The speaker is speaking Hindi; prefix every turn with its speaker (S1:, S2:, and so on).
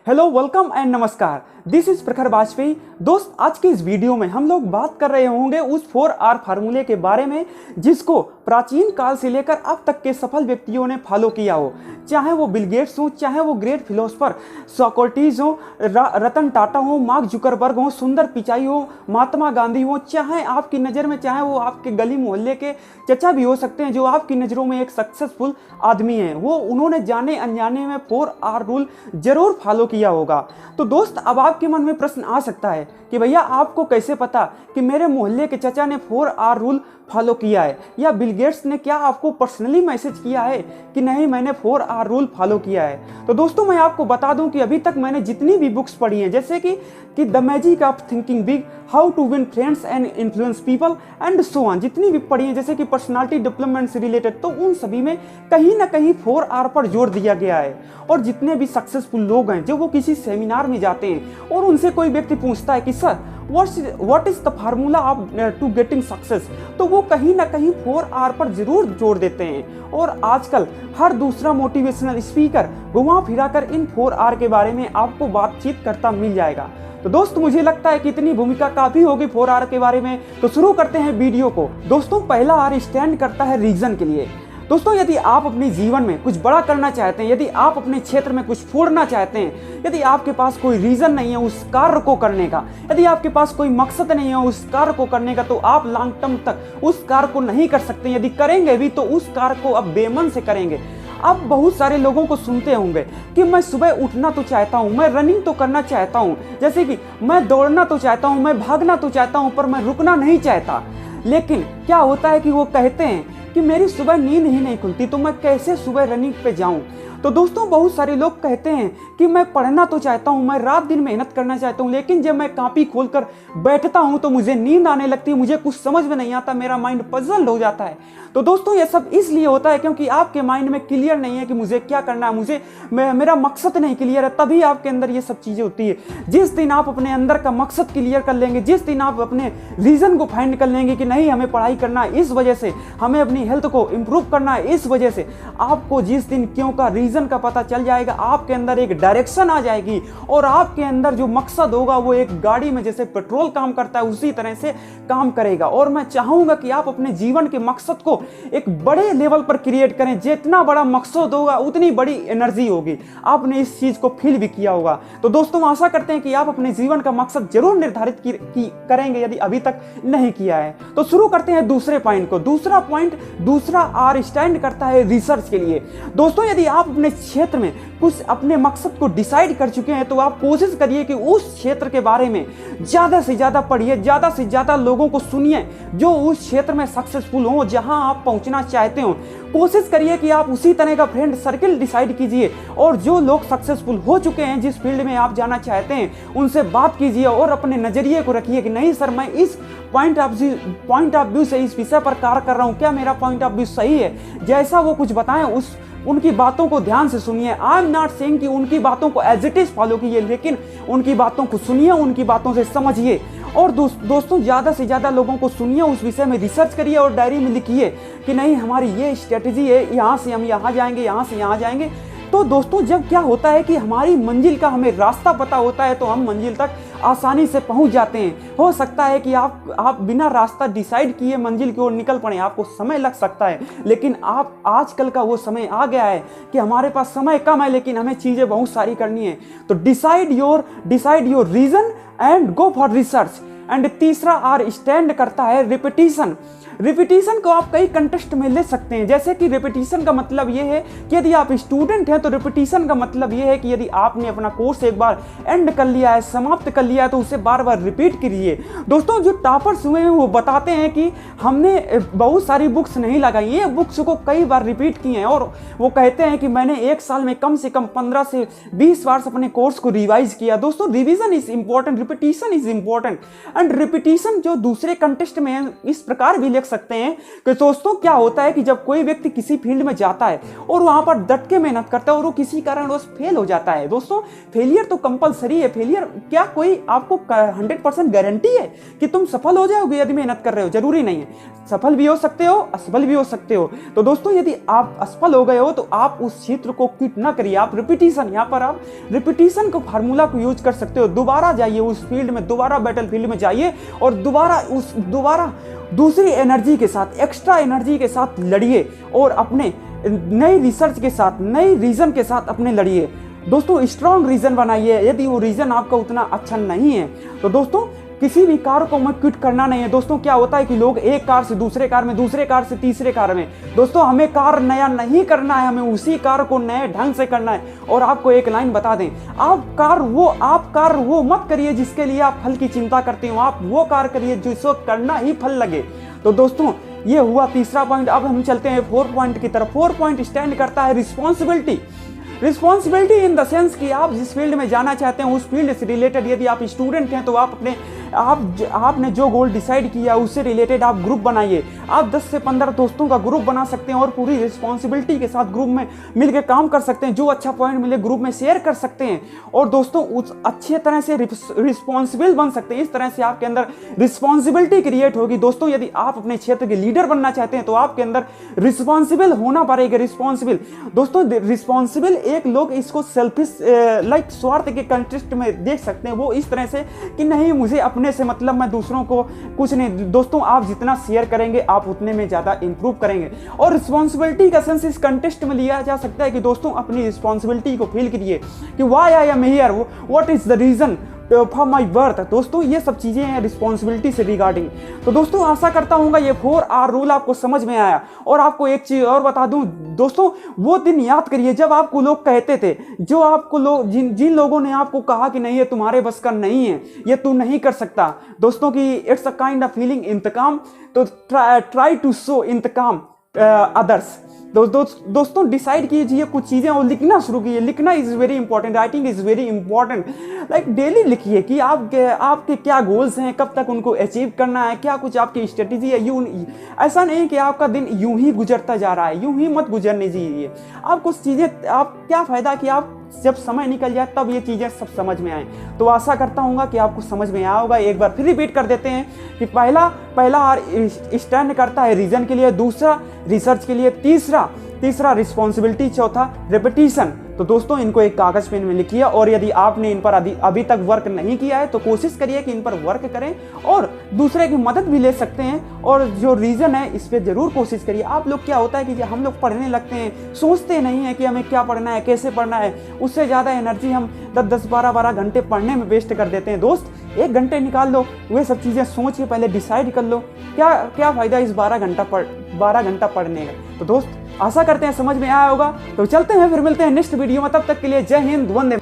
S1: हेलो, वेलकम एंड नमस्कार। दिस इज प्रखर वाजपेयी। दोस्त, आज के इस वीडियो में हम लोग बात कर रहे होंगे उस 4R फार्मूले के बारे में जिसको प्राचीन काल से लेकर अब तक के सफल व्यक्तियों ने फॉलो किया हो, चाहे वो बिल गेट्स हो, चाहे वो ग्रेट फिलोसफर सोक्रेटिस हो, रतन टाटा हो, मार्क जुकरबर्ग हो, सुंदर पिचाई हो, महात्मा गांधी हो, चाहे आपकी नज़र में चाहे वो आपके गली मोहल्ले के चचा भी हो सकते हैं जो आपकी नज़रों में एक सक्सेसफुल आदमी हैं, वो उन्होंने जाने अनजाने में 4R रूल जरूर फॉलो किया होगा। तो दोस्त, अब आपके मन में प्रश्न आ सकता है कि भैया आपको कैसे पता कि मेरे मोहल्ले के चचा ने 4R रूल फॉलो किया है, या बिल गेट्स ने क्या आपको पर्सनली मैसेज किया है कि नहीं मैंने 4R रूल फॉलो किया है। तो दोस्तों, मैं आपको बता दूं कि अभी तक मैंने जितनी भी बुक्स पढ़ी हैं, जैसे कि the magic of thinking big, how to win friends and influence people and so on, जितनी भी पढ़ी हैं जैसे कि पर्सनालिटी डेवलपमेंट से रिलेटेड, तो उन सभी में कहीं ना कहीं 4R पर जोर दिया गया है। और जितने भी सक्सेसफुल लोग हैं, जो वो किसी सेमिनार में जाते हैं और उनसे कोई व्यक्ति पूछता है कि sir what is the formula of to getting success, तो वो कहीं ना कहीं 4R पर जरूर जोर देते हैं। और आजकल हर दूसरा मोटिवेशनल स्पीकर घुमा फिराकर इन 4R के बारे में आपको बातचीत करता मिल जाएगा। तो दोस्त, मुझे लगता है कि इतनी भूमिका काफी होगी 4R के बारे में, तो शुरू करते हैं वीडियो को। दोस्तों, पहला R स्टैंड करता है रीजन के लिए। दोस्तों, यदि आप अपने जीवन में कुछ बड़ा करना चाहते हैं, यदि आप अपने क्षेत्र में कुछ फोड़ना चाहते हैं, यदि आपके पास कोई रीजन नहीं है उस कार्य को करने का, यदि आपके पास कोई मकसद नहीं है उस कार्य को करने का, तो आप लॉन्ग टर्म तक उस कार्य को नहीं कर सकते। यदि करेंगे भी तो उस कार्य को अब बेमन से करेंगे। आप बहुत सारे लोगों को सुनते होंगे कि मैं सुबह उठना तो चाहता हूँ, मैं रनिंग तो करना चाहता हूँ, जैसे कि मैं दौड़ना तो चाहता हूँ, मैं भागना तो चाहता हूँ, पर मैं रुकना नहीं चाहता। लेकिन क्या होता है कि वो कहते हैं कि मेरी सुबह नींद ही नहीं खुलती, तो मैं कैसे सुबह रनिंग पे जाऊं। तो दोस्तों, बहुत सारे लोग कहते हैं कि मैं पढ़ना तो चाहता हूं, मैं रात दिन मेहनत करना चाहता हूं, लेकिन जब मैं कॉपी खोलकर बैठता हूं तो मुझे नींद आने लगती है, मुझे कुछ समझ में नहीं आता, मेरा माइंड पजल हो जाता है। तो दोस्तों, ये सब इसलिए होता है क्योंकि आपके माइंड में क्लियर नहीं है कि मुझे क्या करना है, मेरा मकसद नहीं क्लियर है, तभी आपके अंदर ये सब चीजें होती है। जिस दिन आप अपने अंदर का मकसद क्लियर कर लेंगे, जिस दिन आप अपने रीजन को फाइंड कर लेंगे कि नहीं हमें पढ़ाई करना है इस वजह से, हमें अपनी हेल्थ को इंप्रूव करना है इस वजह से, आपको जिस दिन क्यों का रीजन का पता चल जाएगा, आपके अंदर एक डायरेक्शन आ जाएगी और आपके अंदर जो मकसद होगा वो एक गाड़ी में जैसे पेट्रोल काम करता है उसी तरह से काम करेगा। और मैं चाहूंगा कि आप अपने जीवन के मकसद को एक बड़े लेवल पर क्रिएट करें। जितना बड़ा मकसद होगा उतनी बड़ी एनर्जी होगी। आपने इस चीज को फील भी किया होगा। तो दोस्तों, आशा करते हैं कि आप अपने जीवन का मकसद जरूर निर्धारित करेंगे यदि अभी तक नहीं किया है। तो शुरू करते हैं दूसरे पॉइंट को। दूसरा R स्टैंड करता है रिसर्च के लिए। दोस्तों, यदि आप अपने क्षेत्र में कुछ अपने मकसद को डिसाइड कर चुके हैं तो आप कोशिश करिए कि उस क्षेत्र के बारे में ज्यादा से ज्यादा पढ़िए, ज्यादा से ज्यादा लोगों को सुनिए जो उस क्षेत्र में सक्सेसफुल हो, जहां आप पहुंचना चाहते हो। कोशिश करिए कि आप उसी तरह का फ्रेंड सर्किल डिसाइड कीजिए और जो लोग सक्सेसफुल हो चुके हैं जिस फील्ड में आप जाना चाहते हैं उनसे बात कीजिए और अपने नजरिए को रखिए कि नहीं सर, मैं इस पॉइंट ऑफ व्यू से इस विषय पर कार्य कर रहा हूं, क्या मेरा पॉइंट ऑफ व्यू सही है। जैसा वो कुछ बताएं उनकी बातों को ध्यान से सुनिए। आई एम नॉट सेइंग कि उनकी बातों को एज इट इज फॉलो कीजिए, लेकिन उनकी बातों को सुनिए, उनकी बातों से समझिए। और दोस्तों, ज़्यादा से ज़्यादा लोगों को सुनिए, उस विषय में रिसर्च करिए और डायरी में लिखिए कि नहीं हमारी ये स्ट्रेटजी है, यहाँ से हम यहाँ जाएंगे, यहाँ से यहाँ जाएंगे। तो दोस्तों, जब क्या होता है कि हमारी मंजिल का हमें रास्ता पता होता है तो हम मंजिल तक आसानी से पहुंच जाते हैं। हो सकता है कि आप बिना रास्ता डिसाइड किए मंजिल की ओर निकल पड़े, आपको समय लग सकता है, लेकिन आप आजकल का वो समय आ गया है कि हमारे पास समय कम है लेकिन हमें चीज़ें बहुत सारी करनी है। तो decide your reason and go for research. And तीसरा R स्टैंड करता है रिपीटिशन। रिपीटिशन को आप कई कंटेस्ट में ले सकते हैं, जैसे कि रिपीटिशन का मतलब ये है कि यदि आप स्टूडेंट हैं तो रिपीटिशन का मतलब ये है कि यदि आपने अपना कोर्स एक बार एंड कर लिया है, समाप्त कर लिया है, तो उसे बार बार रिपीट कीजिए। दोस्तों, जो टॉपर्स हुए हैं वो बताते हैं कि हमने बहुत सारी बुक्स नहीं लगाई, ये बुक्स को कई बार रिपीट किए हैं और वो कहते हैं कि मैंने एक साल में कम से कम 15 से 20 बार अपने कोर्स को रिवाइज किया। दोस्तों, revision is important, repetition is important. And repetition जो दूसरे कंटेस्ट में इस प्रकार भी लिख सकते हैं कि दोस्तों क्या होता है कि जब कोई व्यक्ति किसी फील्ड में जाता है और वहां पर डट के मेहनत करता है और वो किसी कारणवश फेल हो जाता है, दोस्तों फेलियर तो कंपलसरी है। फेलियर क्या कोई आपको 100% गारंटी है कि तुम सफल हो जाओगे यदि मेहनत कर रहे हो? जरूरी नहीं है। सफल भी हो सकते हो, असफल भी हो सकते हो। तो दोस्तों यदि आप असफल हो गए हो तो आप उस क्षेत्र को क्विट ना करिए। आप रिपीटिशन, यहाँ पर आप रिपीटिशन को फार्मूला को यूज कर सकते हो। दोबारा जाइए उस फील्ड में, दोबारा बैटल फील्ड में जाइए और दोबारा दूसरी एनर्जी के साथ, एक्स्ट्रा एनर्जी के साथ लड़िए और अपने नई रिसर्च के साथ, नई रीजन के साथ अपने लड़िए। दोस्तों स्ट्रॉन्ग रीजन बनाइए। यदि वो रीजन आपका उतना अच्छा नहीं है तो दोस्तों किसी भी कार को हमें क्विट करना नहीं है। दोस्तों क्या होता है कि लोग एक कार से दूसरे कार में, दूसरे कार से तीसरे कार में, दोस्तों हमें कार नया नहीं करना है, हमें उसी कार को नए ढंग से करना है। और आपको एक लाइन बता दें, आप कार वो मत करिए जिसके लिए आप फल की चिंता करते हो। आप वो कार करिए जिसको करना ही फल लगे। तो दोस्तों ये हुआ तीसरा पॉइंट। अब हम चलते हैं 4 पॉइंट की तरफ। 4 पॉइंट स्टैंड करता है responsibility. Responsibility in the sense कि आप जिस फील्ड में जाना चाहते हैं उस फील्ड से रिलेटेड, यदि आप स्टूडेंट हैं तो आपने जो गोल डिसाइड किया उससे रिलेटेड आप ग्रुप बनाइए। आप 10 से 15 दोस्तों का ग्रुप बना सकते हैं और पूरी रिस्पॉन्सिबिलिटी के साथ ग्रुप में मिलकर काम कर सकते हैं। जो अच्छा पॉइंट मिले ग्रुप में शेयर कर सकते हैं और दोस्तों उस अच्छे तरह से रिस्पॉन्सिबल बन सकते हैं। इस तरह से आपके अंदर रिस्पॉन्सिबिलिटी क्रिएट होगी। दोस्तों यदि आप अपने क्षेत्र के लीडर बनना चाहते हैं तो आपके अंदर रिस्पॉन्सिबल होना पड़ेगा। रिस्पॉन्सिबल दोस्तों, रिस्पॉन्सिबल एक लोग इसको सेल्फिश लाइक स्वार्थ के कंटेक्स्ट में देख सकते हैं। वो इस तरह से कि नहीं मुझे अपने से मतलब, मैं दूसरों को कुछ नहीं। दोस्तों आप जितना शेयर करेंगे आप उतने में ज्यादा इंप्रूव करेंगे। और रिस्पॉन्सिबिलिटी का सेंस इस कंटेक्स्ट में लिया जा सकता है कि दोस्तों अपनी रिस्पॉन्सिबिलिटी को फील करिए कि why I am here, what is the reason for my birth. दोस्तों ये सब चीजें हैं रिस्पॉन्सिबिलिटी से रिगार्डिंग। तो दोस्तों आशा करता हूँ ये 4R रूल आपको समझ में आया। और आपको एक चीज और बता दूं दोस्तों, वो दिन याद करिए जब आपको लोग कहते थे, जो आपको लोग जिन लोगों ने आपको कहा कि नहीं ये तुम्हारे बस का नहीं है, ये तू नहीं कर सकता, दोस्तों की it's a kind of feeling इंतकाम। तो ट्राई टू शो इंतकाम अदर्स। दोस्तों डिसाइड कीजिए कुछ चीज़ें और लिखना शुरू कीजिए। लिखना is very important, writing is very important. Like daily लिखिए कि आपके क्या गोल्स हैं, कब तक उनको अचीव करना है, क्या कुछ आपकी स्ट्रेटेजी है। ऐसा नहीं कि आपका दिन यूं ही गुजरता जा रहा है, यूं ही मत गुजरने दीजिए। आप कुछ चीज़ें, आप क्या फ़ायदा कि आप जब समय निकल जाए तब ये चीज़ें सब समझ में आए। तो आशा करता हूँ कि आपको समझ में आया होगा। एक बार फिर रिपीट कर देते हैं कि पहला R स्टैंड करता है रीजन के लिए, दूसरा रिसर्च के लिए, तीसरा रिस्पॉन्सिबिलिटी, चौथा रिपीटिशन। तो दोस्तों इनको एक कागज पेन में लिखिए और यदि आपने इन पर अभी तक वर्क नहीं किया है तो कोशिश करिए कि इन पर वर्क करें और दूसरे की मदद भी ले सकते हैं। और जो रीजन है इस पर जरूर कोशिश करिए। आप लोग क्या होता है कि हम लोग पढ़ने लगते हैं, सोचते नहीं है कि हमें क्या पढ़ना है, कैसे पढ़ना है। उससे ज़्यादा एनर्जी हम 10-10, 12-12 घंटे पढ़ने में वेस्ट कर देते हैं। दोस्त 1 घंटे निकाल लो, वे सब चीज़ें सोच के पहले डिसाइड कर लो क्या फ़ायदा इस 12 घंटा पढ़ने का। तो दोस्त आशा करते हैं समझ में आया होगा। तो चलते हैं, फिर मिलते हैं नेक्स्ट वीडियो में। तब तक के लिए जय हिंद, वंदे।